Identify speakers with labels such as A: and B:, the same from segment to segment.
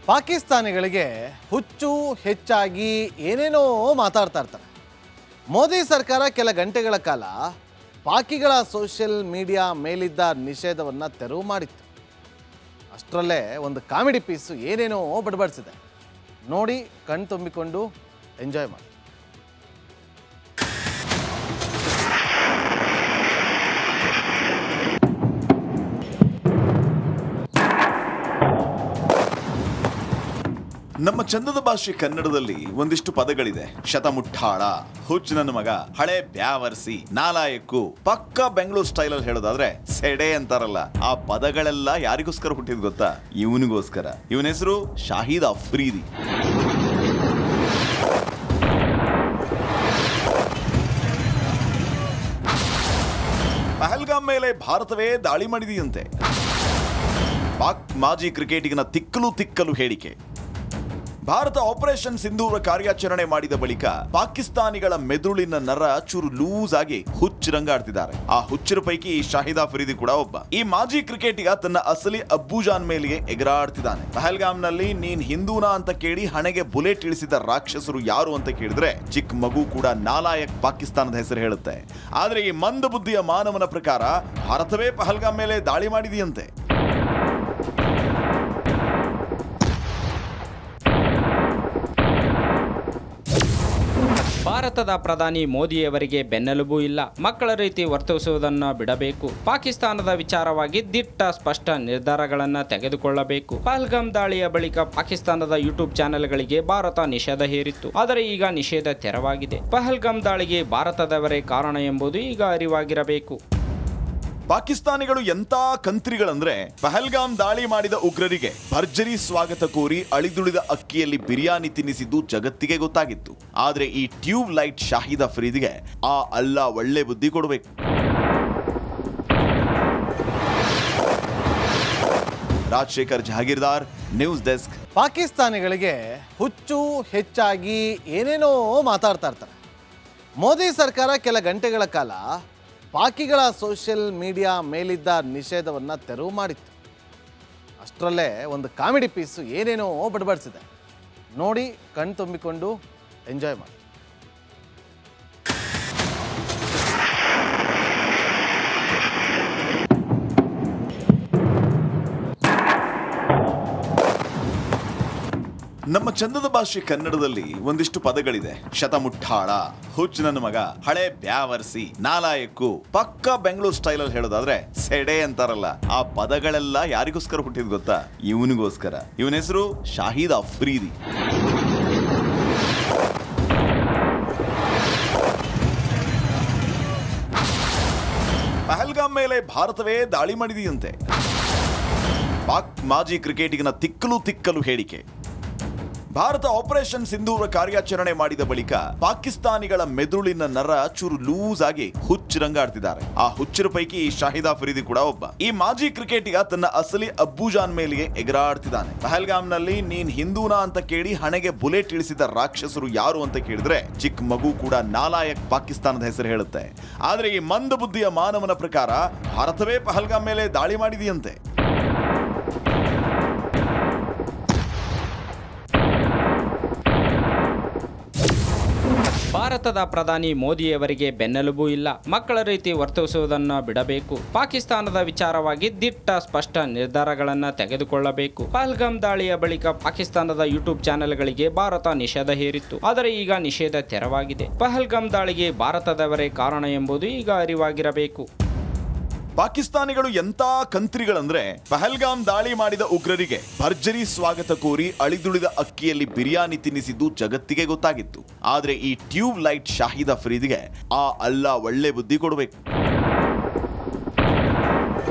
A: ಪಾಕಿಸ್ತಾನಿಗಳಿಗೆ ಹುಚ್ಚು ಹೆಚ್ಚಾಗಿ ಏನೇನೋ ಮಾತಾಡ್ತಾ ಇರ್ತಾರೆ. ಮೋದಿ ಸರ್ಕಾರ ಕೆಲ ಗಂಟೆಗಳ ಕಾಲ ಪಾಕಿಗಳ ಸೋಷಿಯಲ್ ಮೀಡಿಯಾ ಮೇಲಿದ್ದ ನಿಷೇಧವನ್ನು ತೆರವು ಮಾಡಿತ್ತು. ಅಷ್ಟರಲ್ಲೇ ಒಂದು ಕಾಮಿಡಿ ಪೀಸು ಏನೇನೋ ಬಡಬಡಿಸಿದೆ. ನೋಡಿ, ಕಣ್ ತುಂಬಿಕೊಂಡು ಎಂಜಾಯ್ ಮಾಡಿ.
B: ನಮ್ಮ ಚಂದದ ಭಾಷೆ ಕನ್ನಡದಲ್ಲಿ ಒಂದಿಷ್ಟು ಪದಗಳಿದೆ. ಶತಮುಟ್ಟಾಳ, ಹುಚ್ಚ ನನ್ನ ಮಗ, ಹಳೆ ಬ್ಯಾವರ್ಸಿ, ನಾಲಾಯಕ್ಕು, ಪಕ್ಕ ಬೆಂಗಳೂರು ಸ್ಟೈಲ್ ಅಲ್ಲಿ ಹೇಳೋದಾದ್ರೆ ಸೆಡೆ ಅಂತಾರಲ್ಲ, ಆ ಪದಗಳೆಲ್ಲ ಯಾರಿಗೋಸ್ಕರ ಹುಟ್ಟಿದ್ ಗೊತ್ತಾ? ಇವನಿಗೋಸ್ಕರ. ಇವನ ಹೆಸರು ಶಾಹಿದ್ ಅಫ್ರೀದಿ. ಪಹಲ್ಗಾಮ್ ಮೇಲೆ ಭಾರತವೇ ದಾಳಿ ಮಾಡಿದೆಯಂತೆ. ಪಾಕ್ ಮಾಜಿ ಕ್ರಿಕೆಟಿಗನ ತಿಕ್ಕಲು ಹೇಳಿಕೆ. ಭಾರತ ಆಪರೇಷನ್ ಸಿಂಧೂರ ಕಾರ್ಯಾಚರಣೆ ಮಾಡಿದ ಬಳಿಕ ಪಾಕಿಸ್ತಾನಿಗಳ ಮೆದುಳಿನ ನರ ಚೂರು ಲೂಸ್ ಆಗಿ ಹುಚ್ಚರಂಗಾಡ್ತಿದ್ದಾರೆ. ಆ ಹುಚ್ಚರ ಪೈಕಿ ಶಾಹಿದ್ ಅಫ್ರೀದಿ ಕೂಡ ಒಬ್ಬ. ಈ ಮಾಜಿ ಕ್ರಿಕೆಟಿಗ ತನ್ನ ಅಸಲಿ ಅಬ್ಬುಜಾನ್ ಮೇಲೆಗೆ ಎಗರಾಡ್ತಿದ್ದಾನೆ. ಪಹಲ್ಗಾಮ್ನಲ್ಲಿ ನೀನ್ ಹಿಂದೂನಾ ಅಂತ ಕೇಳಿ ಹಣೆಗೆ ಬುಲೆಟ್ ಇಳಿಸಿದ ರಾಕ್ಷಸರು ಯಾರು ಅಂತ ಕೇಳಿದ್ರೆ ಚಿಕ್ಕ ಮಗು ಕೂಡ ನಾಲಾಯಕ್ ಪಾಕಿಸ್ತಾನದ ಹೆಸರು ಹೇಳುತ್ತೆ. ಆದ್ರೆ ಈ ಮಂದ ಬುದ್ಧಿಯ ಮಾನವನ ಪ್ರಕಾರ ಭಾರತವೇ ಪಹಲ್ಗಾಮ್ ಮೇಲೆ ದಾಳಿ ಮಾಡಿದೆಯಂತೆ.
C: ಭಾರತದ ಪ್ರಧಾನಿ ಮೋದಿಯವರಿಗೆ ಬೆನ್ನೆಲುಬು ಇಲ್ಲ, ಮಕ್ಕಳ ರೀತಿ ವರ್ತಿಸುವುದನ್ನು ಬಿಡಬೇಕು, ಪಾಕಿಸ್ತಾನದ ವಿಚಾರವಾಗಿ ದಿಟ್ಟ ಸ್ಪಷ್ಟ ನಿರ್ಧಾರಗಳನ್ನು ತೆಗೆದುಕೊಳ್ಳಬೇಕು. ಪಹಲ್ಗಾಮ್ ದಾಳಿಯ ಬಳಿಕ ಪಾಕಿಸ್ತಾನದ ಯೂಟ್ಯೂಬ್ ಚಾನೆಲ್ಗಳಿಗೆ ಭಾರತ ನಿಷೇಧ ಹೇರಿತ್ತು. ಆದರೆ ಈಗ ನಿಷೇಧ ತೆರವಾಗಿದೆ. ಪಹಲ್ಗಾಮ್ ದಾಳಿಗೆ ಭಾರತದವರೇ ಕಾರಣ ಎಂಬುದು ಈಗ ಅರಿವಾಗಿರಬೇಕು.
B: ಪಾಕಿಸ್ತಾನಿಗಳು ಎಂತ ಕಂತ್ರಿಗಳಂದ್ರೆ, ಪಹಲ್ಗಾಮ್ ದಾಳಿ ಮಾಡಿದ ಉಗ್ರರಿಗೆ ಭರ್ಜರಿ ಸ್ವಾಗತ ಕೋರಿ ಅಳಿದುಳಿದ ಅಕ್ಕಿಯಲ್ಲಿ ಬಿರಿಯಾನಿ ತಿನ್ನಿಸಿದ್ದು ಜಗತ್ತಿಗೆ ಗೊತ್ತಾಗಿತ್ತು. ಆದ್ರೆ ಈ ಟ್ಯೂಬ್ ಲೈಟ್ ಶಾಹಿದ್ ಅಫ್ರೀದಿಗೆ ಆ ಅಲ್ಲ ಒಳ್ಳೆ ಬುದ್ಧಿ ಕೊಡಬೇಕು. Rajashekhar Jahagirdar, news desk.
A: ಪಾಕಿಸ್ತಾನಿಗಳಿಗೆ ಹುಚ್ಚು ಹೆಚ್ಚಾಗಿ ಏನೇನೋ ಮಾತಾಡ್ತಾ ಇರ್ತಾರೆ. ಮೋದಿ ಸರ್ಕಾರ ಕೆಲ ಗಂಟೆಗಳ ಕಾಲ ಪಾಕಿಗಳ ಸೋಷಿಯಲ್ ಮೀಡಿಯಾ ಮೇಲಿದ್ದ ನಿಷೇಧವನ್ನು ತೆರವು ಮಾಡಿತ್ತು. ಅಷ್ಟರಲ್ಲೇ ಒಂದು ಕಾಮಿಡಿ ಪೀಸು ಏನೇನೋ ಬಡಬಡಿಸಿದೆ. ನೋಡಿ, ಕಣ್ ತುಂಬಿಕೊಂಡು ಎಂಜಾಯ್ ಮಾಡಿ.
B: ನಮ್ಮ ಚಂದದ ಭಾಷೆ ಕನ್ನಡದಲ್ಲಿ ಒಂದಿಷ್ಟು ಪದಗಳಿದೆ. ಶತಮುಟ್ಟಾಳ, ಹುಚ್ಚ ನನ್ನ ಮಗ, ಹಳೆ ಬ್ಯಾವರ್ಸಿ, ನಾಲಾಯಕ್ಕು, ಪಕ್ಕ ಬೆಂಗಳೂರು ಸ್ಟೈಲ್ ಅಲ್ಲಿ ಹೇಳೋದಾದ್ರೆ ಸೆಡೆ ಅಂತಾರಲ್ಲ, ಆ ಪದಗಳೆಲ್ಲ ಯಾರಿಗೋಸ್ಕರ ಹುಟ್ಟಿದ್ ಗೊತ್ತಾ? ಇವನಿಗೋಸ್ಕರ. ಇವನ ಹೆಸರು ಶಾಹಿದ್ ಅಫ್ರೀದಿ. ಪಹಲ್ಗಾಮ್ ಮೇಲೆ ಭಾರತವೇ ದಾಳಿ ಮಾಡಿದೆಯಂತೆ. ಪಾಕ್ ಮಾಜಿ ಕ್ರಿಕೆಟಿಗನ ತಿಕ್ಕಲು ಹೇಳಿಕೆ. ಭಾರತ ಆಪರೇಷನ್ ಸಿಂಧೂರ ಕಾರ್ಯಾಚರಣೆ ಮಾಡಿದ ಬಳಿಕ ಪಾಕಿಸ್ತಾನಿಗಳ ಮೆದುಳಿನ ನರ ಚೂರು ಲೂಸ್ ಆಗಿ ಹುಚ್ಚರಂಗಾಡ್ತಿದ್ದಾರೆ. ಆ ಹುಚ್ಚರ ಪೈಕಿ ಶಾಹಿದ್ ಅಫ್ರೀದಿ ಕೂಡ ಒಬ್ಬ. ಈ ಮಾಜಿ ಕ್ರಿಕೆಟಿಗ ತನ್ನ ಅಸಲಿ ಅಬ್ಬುಜಾನ್ ಮೇಲೆಗೆ ಎಗರಾಡ್ತಿದ್ದಾನೆ. ಪಹಲ್ಗಾಮ್ನಲ್ಲಿ ನೀನ್ ಹಿಂದೂನಾ ಅಂತ ಕೇಳಿ ಹಣೆಗೆ ಬುಲೆಟ್ ಇಳಿಸಿದ ರಾಕ್ಷಸರು ಯಾರು ಅಂತ ಕೇಳಿದ್ರೆ ಚಿಕ್ಕ ಮಗು ಕೂಡ ನಾಲಾಯಕ್ ಪಾಕಿಸ್ತಾನದ ಹೆಸರು ಹೇಳುತ್ತೆ. ಆದ್ರೆ ಈ ಮಂದ ಬುದ್ಧಿಯ ಮಾನವನ ಪ್ರಕಾರ ಭಾರತವೇ ಪಹಲ್ಗಾಮ್ ಮೇಲೆ ದಾಳಿ ಮಾಡಿದೆಯಂತೆ.
C: ಭಾರತದ ಪ್ರಧಾನಿ ಮೋದಿಯವರಿಗೆ ಬೆನ್ನೆಲುಬು ಇಲ್ಲ, ಮಕ್ಕಳ ರೀತಿ ವರ್ತಿಸುವುದನ್ನು ಬಿಡಬೇಕು, ಪಾಕಿಸ್ತಾನದ ವಿಚಾರವಾಗಿ ದಿಟ್ಟ ಸ್ಪಷ್ಟ ನಿರ್ಧಾರಗಳನ್ನು ತೆಗೆದುಕೊಳ್ಳಬೇಕು. ಪಹಲ್ಗಾಮ್ ದಾಳಿಯ ಬಳಿಕ ಪಾಕಿಸ್ತಾನದ ಯೂಟ್ಯೂಬ್ ಚಾನೆಲ್ಗಳಿಗೆ ಭಾರತ ನಿಷೇಧ ಹೇರಿತ್ತು. ಆದರೆ ಈಗ ನಿಷೇಧ ತೆರವಾಗಿದೆ. ಪಹಲ್ಗಾಮ್ ದಾಳಿಗೆ ಭಾರತದವರೇ ಕಾರಣ ಎಂಬುದು ಈಗ ಅರಿವಾಗಿರಬೇಕು.
B: ಪಾಕಿಸ್ತಾನಿಗಳು ಎಂತ ಕಂತ್ರಿಗಳಂದ್ರೆ, ಪಹಲ್ಗಾಮ್ ದಾಳಿ ಮಾಡಿದ ಉಗ್ರರಿಗೆ ಭರ್ಜರಿ ಸ್ವಾಗತ ಕೋರಿ ಅಳಿದುಳಿದ ಅಕ್ಕಿಯಲ್ಲಿ ಬಿರಿಯಾನಿ ತಿನ್ನಿಸಿದ್ದು ಜಗತ್ತಿಗೆ ಗೊತ್ತಾಗಿತ್ತು. ಆದ್ರೆ ಈ ಟ್ಯೂಬ್ ಲೈಟ್ ಶಾಹಿದ್ ಅಫ್ರೀದಿಗೆ ಆ ಅಲ್ಲ ಒಳ್ಳೆ ಬುದ್ಧಿ ಕೊಡಬೇಕು.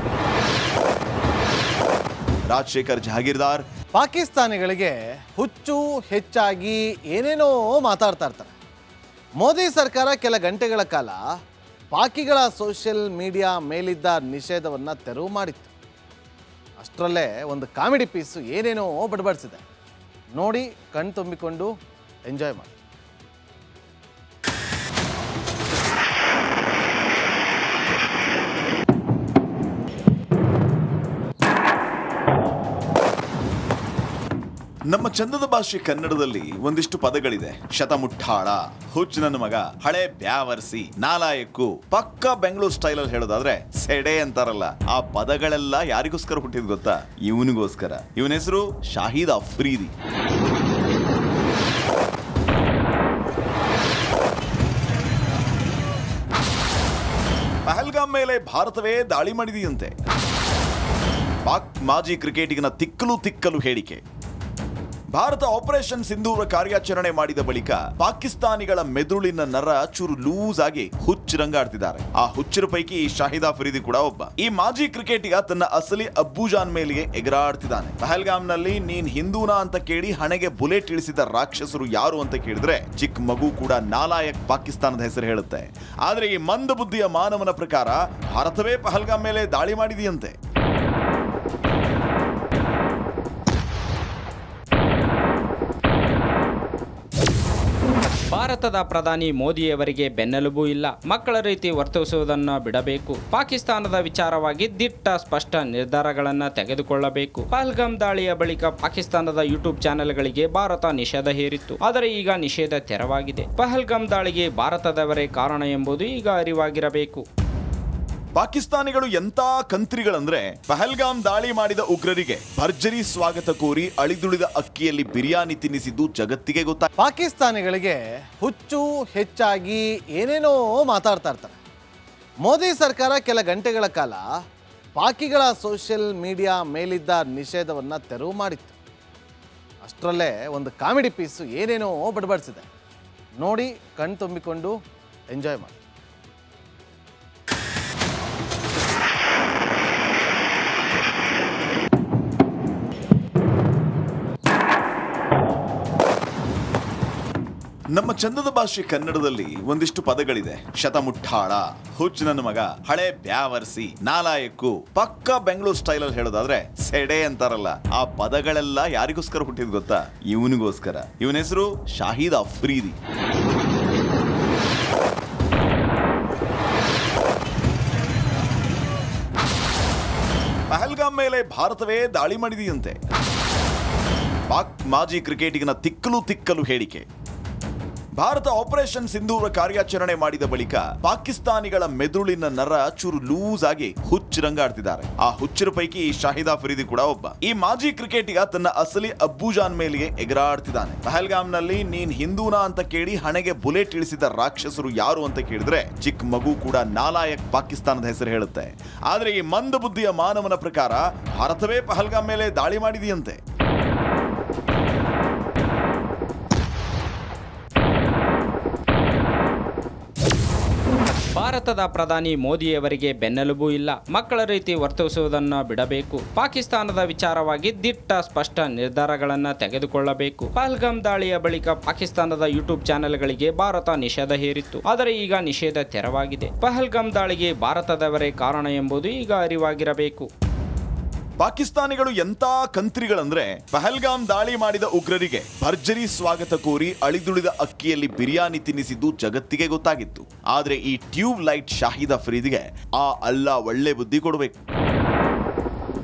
B: ರಾಜಶೇಖರ್ ಜಹಾಗೀರ್ದಾರ್.
A: ಪಾಕಿಸ್ತಾನಿಗಳಿಗೆ ಹುಚ್ಚು ಹೆಚ್ಚಾಗಿ ಏನೇನೋ ಮಾತಾಡ್ತಾ ಇರ್ತಾರೆ. ಮೋದಿ ಸರ್ಕಾರ ಕೆಲ ಗಂಟೆಗಳ ಕಾಲ ಪಾಕಿಗಳ ಸೋಷಿಯಲ್ ಮೀಡಿಯಾ ಮೇಲಿದ್ದ ನಿಷೇಧವನ್ನು ತೆರವು ಮಾಡಿತ್ತು. ಅಷ್ಟರಲ್ಲೇ ಒಂದು ಕಾಮಿಡಿ ಪೀಸು ಏನೇನೋ ಬಡಬಡಿಸಿದೆ. ನೋಡಿ, ಕಣ್ ತುಂಬಿಕೊಂಡು ಎಂಜಾಯ್ ಮಾಡಿ.
B: ನಮ್ಮ ಚಂದದ ಭಾಷೆ ಕನ್ನಡದಲ್ಲಿ ಒಂದಿಷ್ಟು ಪದಗಳಿದೆ. ಶತಮುಟ್ಟಾಳ, ಹುಚ್ಚ ನನ್ನ ಮಗ, ಹಳೆ ಬ್ಯಾವರ್ಸಿ, ನಾಲಾಯಕ್ಕು. ಪಕ್ಕ ಬೆಂಗಳೂರು ಸ್ಟೈಲ್ ಅಲ್ಲಿ ಹೇಳೋದಾದ್ರೆ ಸೆಡೆ ಅಂತಾರಲ್ಲ, ಆ ಪದಗಳೆಲ್ಲ ಯಾರಿಗೋಸ್ಕರ ಹುಟ್ಟಿದ್ ಗೊತ್ತಾ? ಇವನಿಗೋಸ್ಕರ. ಇವನ ಹೆಸರು ಶಾಹಿದ್ ಅಫ್ರೀದಿ. ಪಹಲ್ಗಾಮ್ ಮೇಲೆ ಭಾರತವೇ ದಾಳಿ ಮಾಡಿದೆಯಂತೆ. ಪಾಕ್ ಮಾಜಿ ಕ್ರಿಕೆಟಿಗನ ತಿಕ್ಕಲು ಹೇಳಿಕೆ. ಭಾರತ ಆಪರೇಷನ್ ಸಿಂಧೂರ ಕಾರ್ಯಾಚರಣೆ ಮಾಡಿದ ಬಳಿಕ ಪಾಕಿಸ್ತಾನಿಗಳ ಮೆದುಳಿನ ನರ ಚೂರು ಲೂಸ್ ಆಗಿ ಹುಚ್ಚರಂಗಾಡ್ತಿದ್ದಾರೆ. ಆ ಹುಚ್ಚರ ಪೈಕಿ ಶಾಹಿದ್ ಅಫ್ರೀದಿ ಕೂಡ ಒಬ್ಬ. ಈ ಮಾಜಿ ಕ್ರಿಕೆಟಿಗ ತನ್ನ ಅಸಲಿ ಅಬ್ಬುಜಾನ್ ಮೇಲೆಗೆ ಎಗರಾಡ್ತಿದ್ದಾನೆ. ಪಹಲ್ಗಾಮ್ನಲ್ಲಿ ನೀನ್ ಹಿಂದೂನಾ ಅಂತ ಕೇಳಿ ಹಣೆಗೆ ಬುಲೆಟ್ ಇಳಿಸಿದ ರಾಕ್ಷಸರು ಯಾರು ಅಂತ ಕೇಳಿದ್ರೆ ಚಿಕ್ಕ ಮಗು ಕೂಡ ನಾಲಾಯಕ್ ಪಾಕಿಸ್ತಾನದ ಹೆಸರು ಹೇಳುತ್ತೆ. ಆದ್ರೆ ಈ ಮಂದ ಬುದ್ಧಿಯ ಮಾನವನ ಪ್ರಕಾರ ಭಾರತವೇ ಪಹಲ್ಗಾಮ್ ಮೇಲೆ ದಾಳಿ ಮಾಡಿದೆಯಂತೆ.
C: ಭಾರತದ ಪ್ರಧಾನಿ ಮೋದಿಯವರಿಗೆ ಬೆನ್ನೆಲುಬು ಇಲ್ಲ, ಮಕ್ಕಳ ರೀತಿ ವರ್ತಿಸುವುದನ್ನು ಬಿಡಬೇಕು. ಪಾಕಿಸ್ತಾನದ ವಿಚಾರವಾಗಿ ದಿಟ್ಟ ಸ್ಪಷ್ಟ ನಿರ್ಧಾರಗಳನ್ನು ತೆಗೆದುಕೊಳ್ಳಬೇಕು. ಪಹಲ್ಗಾಮ್ ದಾಳಿಯ ಬಳಿಕ ಪಾಕಿಸ್ತಾನದ ಯೂಟ್ಯೂಬ್ ಚಾನೆಲ್ಗಳಿಗೆ ಭಾರತ ನಿಷೇಧ ಹೇರಿತ್ತು. ಆದರೆ ಈಗ ನಿಷೇಧ ತೆರವಾಗಿದೆ. ಪಹಲ್ಗಾಮ್ ದಾಳಿಗೆ ಭಾರತದವರೇ ಕಾರಣ ಎಂಬುದು ಈಗ ಅರಿವಾಗಿರಬೇಕು.
B: ಪಾಕಿಸ್ತಾನಿಗಳು ಎಂತ ಕಂತ್ರಿಗಳಂದ್ರೆ ಪಹಲ್ಗಾಮ್ ದಾಳಿ ಮಾಡಿದ ಉಗ್ರರಿಗೆ ಭರ್ಜರಿ ಸ್ವಾಗತ ಕೋರಿ ಅಳಿದುಳಿದ ಅಕ್ಕಿಯಲ್ಲಿ ಬಿರಿಯಾನಿ ತಿನ್ನಿಸಿದ್ದು ಜಗತ್ತಿಗೆ ಗೊತ್ತಾಗಿದೆ.
A: ಪಾಕಿಸ್ತಾನಿಗಳಿಗೆ ಹುಚ್ಚು ಹೆಚ್ಚಾಗಿ ಏನೇನೋ ಮಾತಾಡ್ತಾ ಇರ್ತಾರೆ. ಮೋದಿ ಸರ್ಕಾರ ಕೆಲ ಗಂಟೆಗಳ ಕಾಲ ಪಾಕಿಗಳ ಸೋಷಿಯಲ್ ಮೀಡಿಯಾ ಮೇಲಿದ್ದ ನಿಷೇಧವನ್ನು ತೆರವು ಮಾಡಿತ್ತು. ಅಷ್ಟರಲ್ಲೇ ಒಂದು ಕಾಮಿಡಿ ಪೀಸು ಏನೇನೋ ಬಡಬಡಿಸಿದೆ. ನೋಡಿ, ಕಣ್ ತುಂಬಿಕೊಂಡು ಎಂಜಾಯ್ ಮಾಡಿ.
B: ನಮ್ಮ ಚಂದದ ಭಾಷೆ ಕನ್ನಡದಲ್ಲಿ ಒಂದಿಷ್ಟು ಪದಗಳಿದೆ. ಶತಮುಟ್ಟಾಳ, ಹುಚ್ಚ ನನ್ನ ಮಗ, ಹಳೆ ಬ್ಯಾವರ್ಸಿ, ನಾಲಾಯಕ್ಕು. ಪಕ್ಕ ಬೆಂಗಳೂರು ಸ್ಟೈಲ್ ಅಲ್ಲಿ ಹೇಳೋದಾದ್ರೆ ಸೆಡೆ ಅಂತಾರಲ್ಲ, ಆ ಪದಗಳೆಲ್ಲ ಯಾರಿಗೋಸ್ಕರ ಹುಟ್ಟಿದ್ ಗೊತ್ತಾ? ಇವನಿಗೋಸ್ಕರ. ಇವನ ಹೆಸರು ಶಾಹಿದ್ ಅಫ್ರೀದಿ. ಪಹಲ್ಗಾಮ್ ಮೇಲೆ ಭಾರತವೇ ದಾಳಿ ಮಾಡಿದೆಯಂತೆ. ಪಾಕ್ ಮಾಜಿ ಕ್ರಿಕೆಟಿಗನ ತಿಕ್ಕಲು ಹೇಳಿಕೆ. ಭಾರತ ಆಪರೇಷನ್ ಸಿಂಧೂರ ಕಾರ್ಯಾಚರಣೆ ಮಾಡಿದ ಬಳಿಕ ಪಾಕಿಸ್ತಾನಿಗಳ ಮೆದುಳಿನ ನರ ಚೂರು ಲೂಸ್ ಆಗಿ ಹುಚ್ಚರಂಗಾಡ್ತಿದ್ದಾರೆ. ಆ ಹುಚ್ಚರ ಪೈಕಿ ಶಾಹಿದ್ ಅಫ್ರೀದಿ ಕೂಡ ಒಬ್ಬ. ಈ ಮಾಜಿ ಕ್ರಿಕೆಟಿಗ ತನ್ನ ಅಸಲಿ ಅಬ್ಬುಜಾನ್ ಮೇಲೆಗೆ ಎಗರಾಡ್ತಿದ್ದಾನೆ. ಪಹಲ್ಗಾಮ್ನಲ್ಲಿ ನೀನ್ ಹಿಂದೂನಾ ಅಂತ ಕೇಳಿ ಹಣೆಗೆ ಬುಲೆಟ್ ಇಳಿಸಿದ ರಾಕ್ಷಸರು ಯಾರು ಅಂತ ಕೇಳಿದ್ರೆ ಚಿಕ್ಕ ಮಗು ಕೂಡ ನಾಲಾಯಕ್ ಪಾಕಿಸ್ತಾನದ ಹೆಸರು ಹೇಳುತ್ತೆ. ಆದ್ರೆ ಈ ಮಂದ ಬುದ್ಧಿಯ ಮಾನವನ ಪ್ರಕಾರ ಭಾರತವೇ ಪಹಲ್ಗಾಮ್ ಮೇಲೆ ದಾಳಿ ಮಾಡಿದೆಯಂತೆ.
C: ಭಾರತದ ಪ್ರಧಾನಿ ಮೋದಿಯವರಿಗೆ ಬೆನ್ನೆಲುಬು ಇಲ್ಲ, ಮಕ್ಕಳ ರೀತಿ ವರ್ತಿಸುವುದನ್ನು ಬಿಡಬೇಕು. ಪಾಕಿಸ್ತಾನದ ವಿಚಾರವಾಗಿ ದಿಟ್ಟ ಸ್ಪಷ್ಟ ನಿರ್ಧಾರಗಳನ್ನು ತೆಗೆದುಕೊಳ್ಳಬೇಕು. ಪಹಲ್ಗಾಮ್ ದಾಳಿಯ ಬಳಿಕ ಪಾಕಿಸ್ತಾನದ ಯೂಟ್ಯೂಬ್ ಚಾನೆಲ್ಗಳಿಗೆ ಭಾರತ ನಿಷೇಧ ಹೇರಿತ್ತು. ಆದರೆ ಈಗ ನಿಷೇಧ ತೆರವಾಗಿದೆ. ಪಹಲ್ಗಾಮ್ ದಾಳಿಗೆ ಭಾರತದವರೇ ಕಾರಣ ಎಂಬುದು ಈಗ ಅರಿವಾಗಿರಬೇಕು.
B: ಪಾಕಿಸ್ತಾನಿಗಳು ಎಂತ ಕಂತ್ರಿಗಳಂದ್ರೆ ಪಹಲ್ಗಾಮ್ ದಾಳಿ ಮಾಡಿದ ಉಗ್ರರಿಗೆ ಭರ್ಜರಿ ಸ್ವಾಗತ ಕೋರಿ ಅಳಿದುಳಿದ ಅಕ್ಕಿಯಲ್ಲಿ ಬಿರಿಯಾನಿ ತಿನ್ನಿಸಿದ್ದು ಜಗತ್ತಿಗೆ ಗೊತ್ತಾಗಿತ್ತು. ಆದ್ರೆ ಈ ಟ್ಯೂಬ್ ಲೈಟ್ ಶಾಹಿದ್ ಅಫ್ರೀದಿಗೆ ಆ ಅಲ್ಲಾ ಒಳ್ಳೆ ಬುದ್ಧಿ ಕೊಡಬೇಕು.